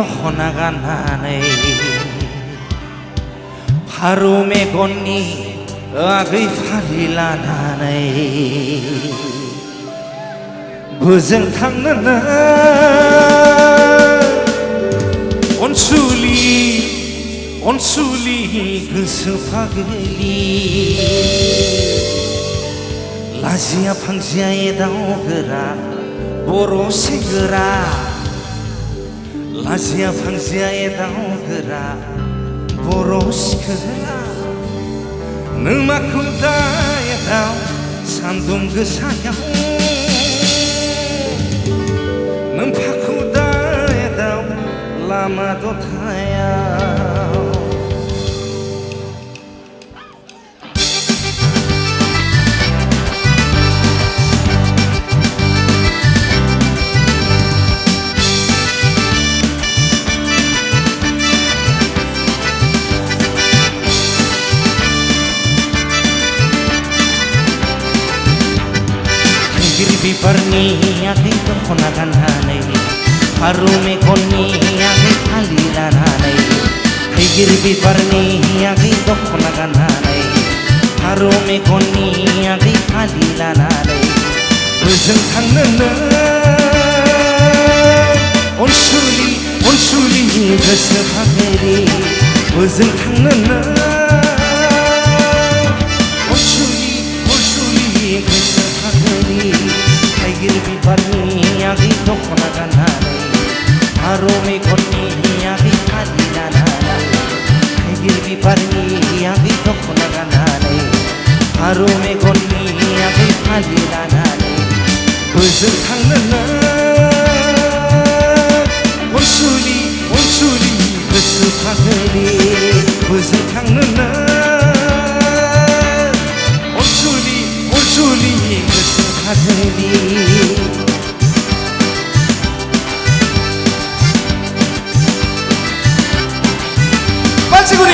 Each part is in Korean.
허나가 나네 바로 메건니 악의 파리라 나네 부정 탕는 온술리 그 스파글리 라지아 방지아에 다오그라 보로세그라 라지아 방지아에 다오그라 보로시그라 느마쿠다에 다오 산동 그 사양 능파쿠다에 다오 라마도 타야 Parni ake to khonagan hanai haru me konni ake khalilan hanai higir bi parni ake to khonagan hanai haru me konni ake khalilan hanai bujung thangna onsuli gasa phageri bujung thangna onsuli gasa phageri Girbi parni agi dokna ganale haro me konni agi khadila nala girbi parni agi dokna ganale haro me konni agi khadila nala bujur thangna onsuli gusu phageli bujur thangna onsuli gusu phageli 마치구리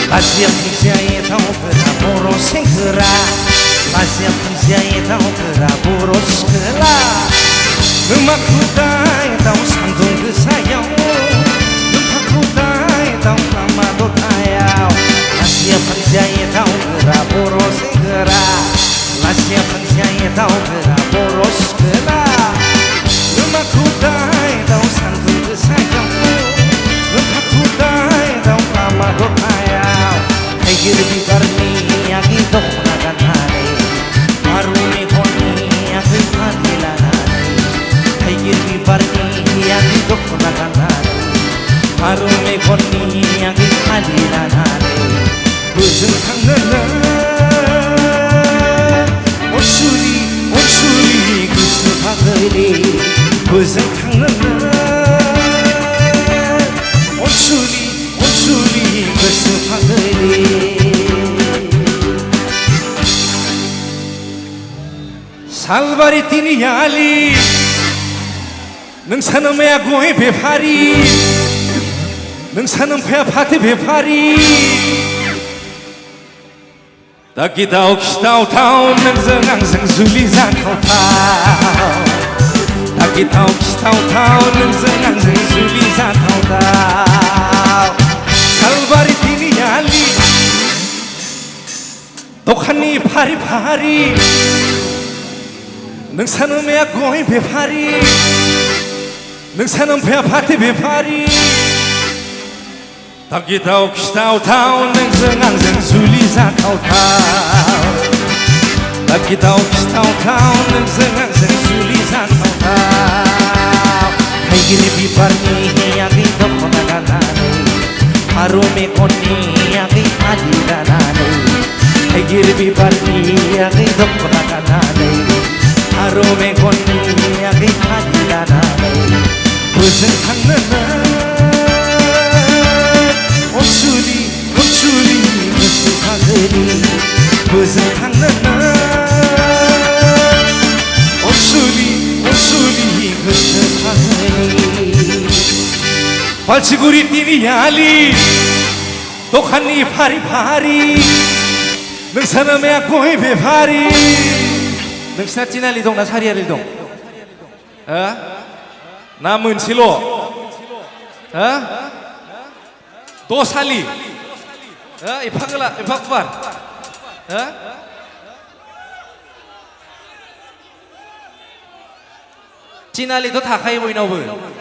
마시아 풍시아에 다오그라 보로생그라 마시아 풍시아에 다오그라 보로시그라 음악구다에 다오 산동 그 사양 음악구다에 다오 라마도 타야 마시아 풍시아에 다오그라 보로생그라 마시아 풍시아에 다오그라 보로시그라 음악구다에 다오 산동 그 사양 음악구다에 다오 라마도 타야 해기르비 가르니 아기 독나간 하네 바루니 고니 아기 파딜라나 Girbi parni agi dokna ganale haru me konni agi khadila nale bujung thangna onsuli gusu phageli bujung thangna onsuli gusu phageli salbari tini yali 능사는 매야 고이 배파리 능사는 배야 파티 배파리 다기다오 기다오 타오 능성 항상 술리산 타오 다기다오 기다오 타오 능성 항상 술리산 타오 살바리 티니 야리 독한니 파리파리 능사는 매야 고이 배파리 능사는 배 파티 배파리 다기다오 기다오 타오 능성 항상 술리사 타오 타오 다기다오 기다오 타오 능성 항상 술리사 타오 타오 해기리 비파니 아기 독나 가나네 하루 메 콘니 아기 파디라 나네 해기리 비파니 아기 독나 가나네 하루 메 콘니 아기 파디라 나네 무슨 탕는 onsuli 무슨 파그리 무슨 탕는 onsuli 무슨 파그리 발치구리 띠니 야리 독한이 파리파리 능사람의 고이 배파리 능사 찌날리 동나 사리아를 동 나 문치로 또 살리 이 파글라 이 파쿠발 찌날리도 다 가이 보이나브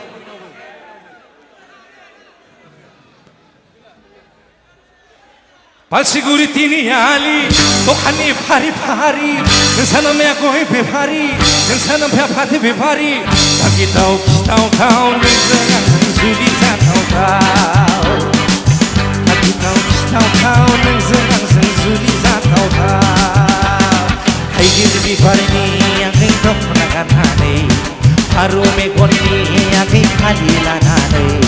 발시구리 뛰니 알리 독한이 파리파리 능사놈의 고이 배파리 능사놈 배파티 배파리 자기다오 기다오다오 능사가 수리 자타오다오 자기다오 기다오다오 능사가 수리 자타오다오 하이기르비 바리니 양이 덕분나가나네 하루메 고니 양이 팔리라나네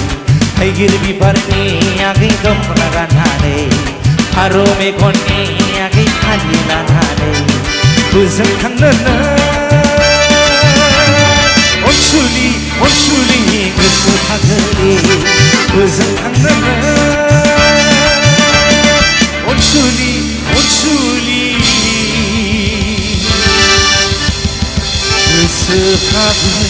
하이기르비 바리니 양이 덕분나가나네 하루메 고니야기 팔리라나네 부석하는 온출리 그수하그리 부석하는 온출리 그수하그리